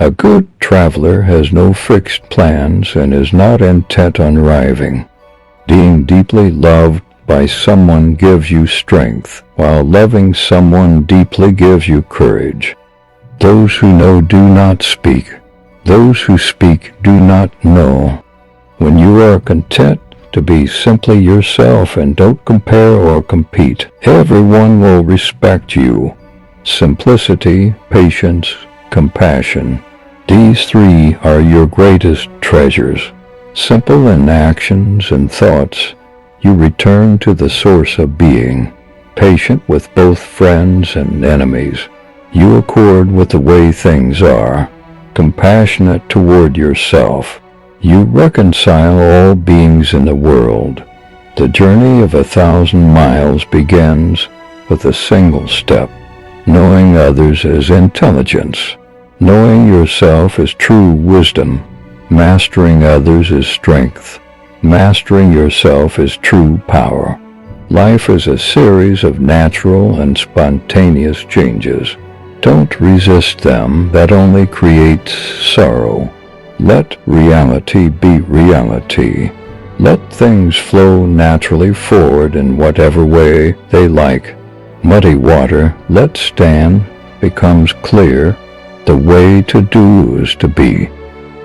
A good traveler has no fixed plans and is not intent on arriving. Being deeply loved by someone gives you strength, while loving someone deeply gives you courage. Those who know do not speak. Those who speak do not know. When you are content to be simply yourself and don't compare or compete, everyone will respect you. Simplicity, patience, compassion. These three are your greatest treasures. Simple in actions and thoughts, you return to the source of being. Patient with both friends and enemies, you accord with the way things are. Compassionate toward yourself, you reconcile all beings in the world. The journey of 1,000 miles begins with a single step. Knowing others is intelligence. Knowing yourself is true wisdom. Mastering others is strength. Mastering yourself is true power. Life is a series of natural and spontaneous changes. Don't resist them, that only creates sorrow. Let reality be reality. Let things flow naturally forward in whatever way they like. Muddy water, let stand, becomes clear. The way to do is to be.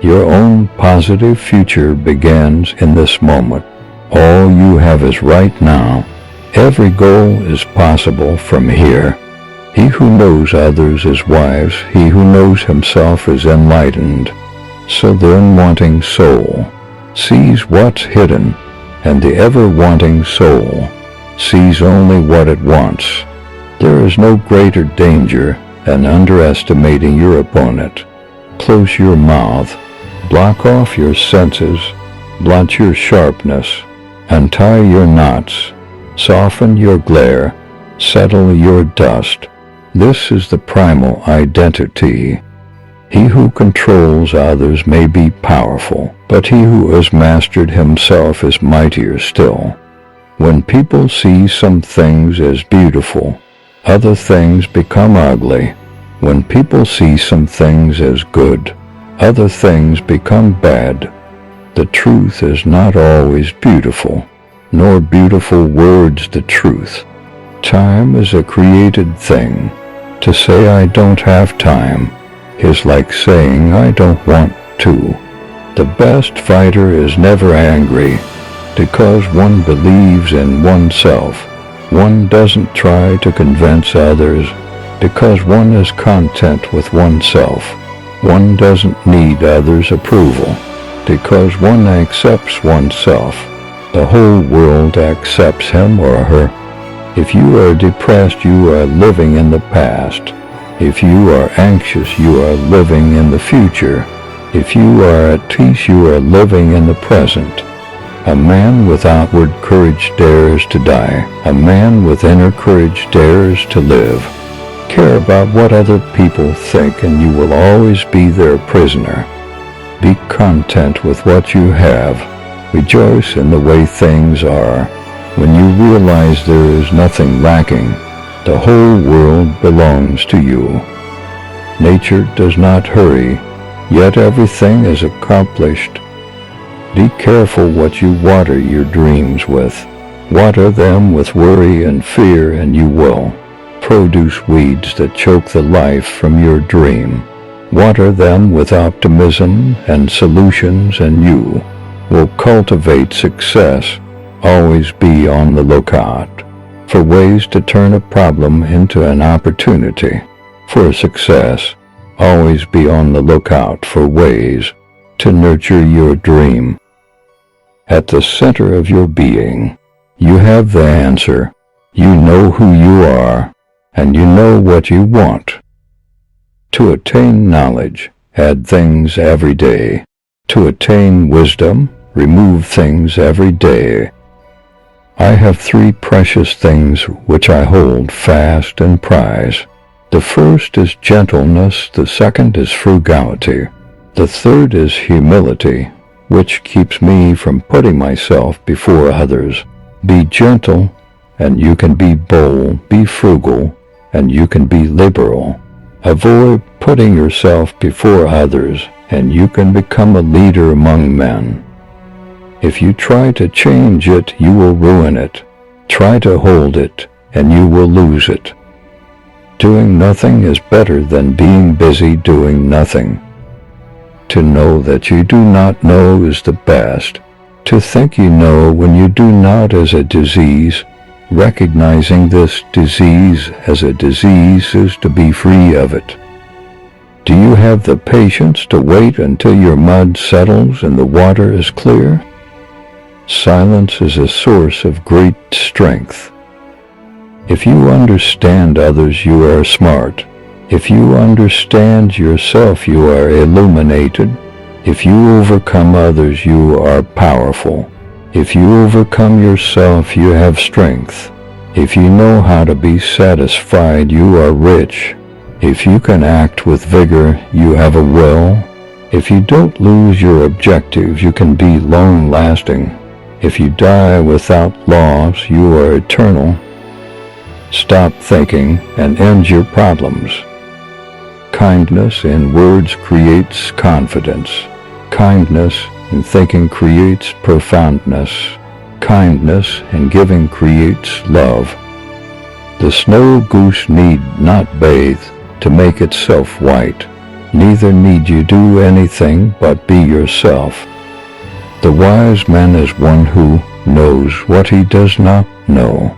Your own positive future begins in this moment. All you have is right now. Every goal is possible from here. He who knows others is wise. He who knows himself is enlightened. So the unwanting soul sees what's hidden, and the ever-wanting soul sees only what it wants. There is no greater danger than underestimating your opponent. Close your mouth, block off your senses, blunt your sharpness, untie your knots, soften your glare, settle your dust. This is the primal identity. He who controls others may be powerful, but he who has mastered himself is mightier still. When people see some things as beautiful, other things become ugly. When people see some things as good, other things become bad. The truth is not always beautiful, nor beautiful words the truth. Time is a created thing. To say I don't have time is like saying I don't want to. The best fighter is never angry because one believes in oneself. One doesn't try to convince others because one is content with oneself. One doesn't need others' approval because one accepts oneself. The whole world accepts him or her. If you are depressed, you are living in the past. If you are anxious, you are living in the future. If you are at peace, you are living in the present. A man with outward courage dares to die. A man with inner courage dares to live. Care about what other people think, and you will always be their prisoner. Be content with what you have. Rejoice in the way things are. When you realize there is nothing lacking, the whole world belongs to you. Nature does not hurry, yet everything is accomplished. Be careful what you water your dreams with. Water them with worry and fear, and you will produce weeds that choke the life from your dream. Water them with optimism and solutions, and you will cultivate success. Always be on the lookout for ways to turn a problem into an opportunity. For success, always be on the lookout for ways to nurture your dream. At the center of your being, you have the answer. You know who you are, and you know what you want. To attain knowledge, add things every day. To attain wisdom, remove things every day. I have three precious things which I hold fast and prize. The first is gentleness, the second is frugality, the third is humility, which keeps me from putting myself before others. Be gentle, and you can be bold. Be frugal, and you can be liberal. Avoid putting yourself before others, and you can become a leader among men. If you try to change it, you will ruin it. Try to hold it, and you will lose it. Doing nothing is better than being busy doing nothing. To know that you do not know is the best. To think you know when you do not is a disease. Recognizing this disease as a disease is to be free of it. Do you have the patience to wait until your mud settles and the water is clear? Silence is a source of great strength. If you understand others, you are smart. If you understand yourself, you are illuminated. If you overcome others, you are powerful. If you overcome yourself, you have strength. If you know how to be satisfied, you are rich. If you can act with vigor, you have a will. If you don't lose your objectives, you can be long-lasting. If you die without loss, you are eternal. Stop thinking and end your problems. Kindness in words creates confidence. Kindness in thinking creates profoundness. Kindness in giving creates love. The snow goose need not bathe to make itself white. Neither need you do anything but be yourself. The wise man is one who knows what he does not know.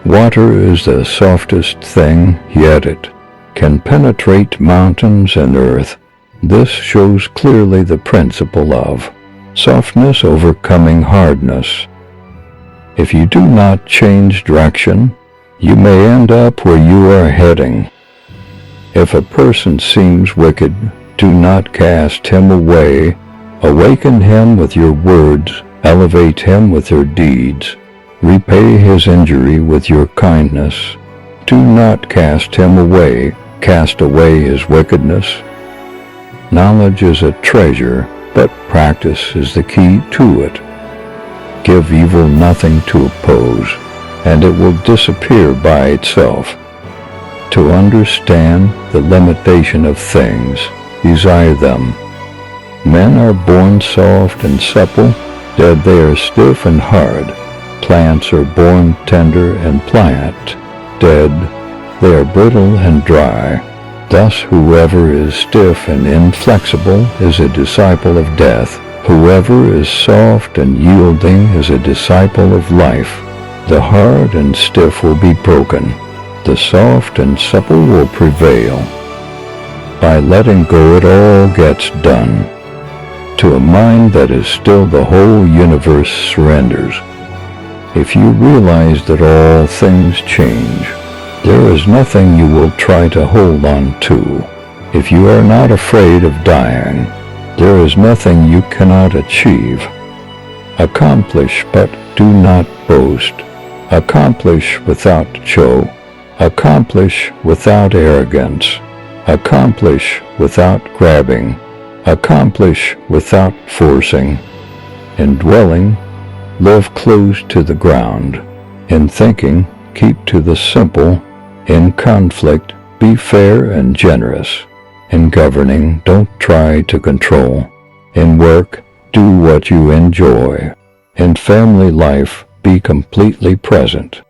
Water is the softest thing, yet it can penetrate mountains and earth. This shows clearly the principle of softness overcoming hardness. If you do not change direction, you may end up where you are heading. If a person seems wicked, do not cast him away. Awaken him with your words, elevate him with your deeds. Repay his injury with your kindness. Do not cast him away. Cast away his wickedness. Knowledge is a treasure, but practice is the key to it. Give evil nothing to oppose, and it will disappear by itself. To understand the limitation of things, desire them. Men are born soft and supple, dead they are stiff and hard. Plants are born tender and pliant, dead they are brittle and dry. Thus whoever is stiff and inflexible is a disciple of death. Whoever is soft and yielding is a disciple of life. The hard and stiff will be broken. The soft and supple will prevail. By letting go, it all gets done. To a mind that is still, the whole universe surrenders. If you realize that all things change, there is nothing you will try to hold on to. If you are not afraid of dying, there is nothing you cannot achieve. Accomplish, but do not boast. Accomplish without show. Accomplish without arrogance. Accomplish without grabbing. Accomplish without forcing. In dwelling, live close to the ground. In thinking, keep to the simple. In conflict, be fair and generous. In governing, don't try to control. In work, do what you enjoy. In family life, be completely present.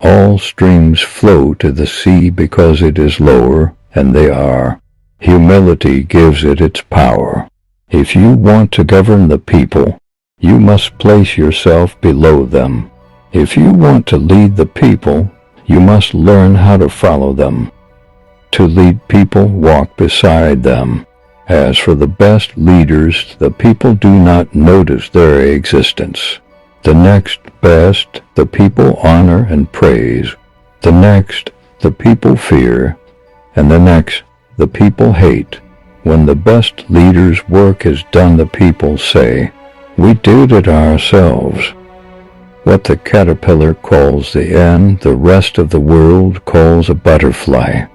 All streams flow to the sea because it is lower, and they are. Humility gives it its power. If you want to govern the people, you must place yourself below them. If you want to lead the people, you must learn how to follow them. To lead people, walk beside them. As for the best leaders, the people do not notice their existence. The next best, the people honor and praise. The next, the people fear. And the next, the people hate. When the best leader's work is done, the people say, "We did it ourselves." What the caterpillar calls the end, the rest of the world calls a butterfly.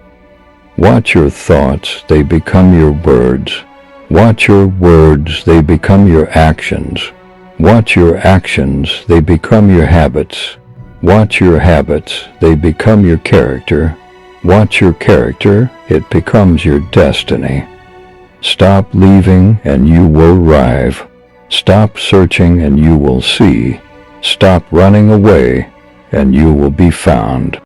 Watch your thoughts, they become your words. Watch your words, they become your actions. Watch your actions, they become your habits. Watch your habits, they become your character. Watch your character, it becomes your destiny. Stop leaving and you will arrive. Stop searching and you will see. Stop running away and you will be found.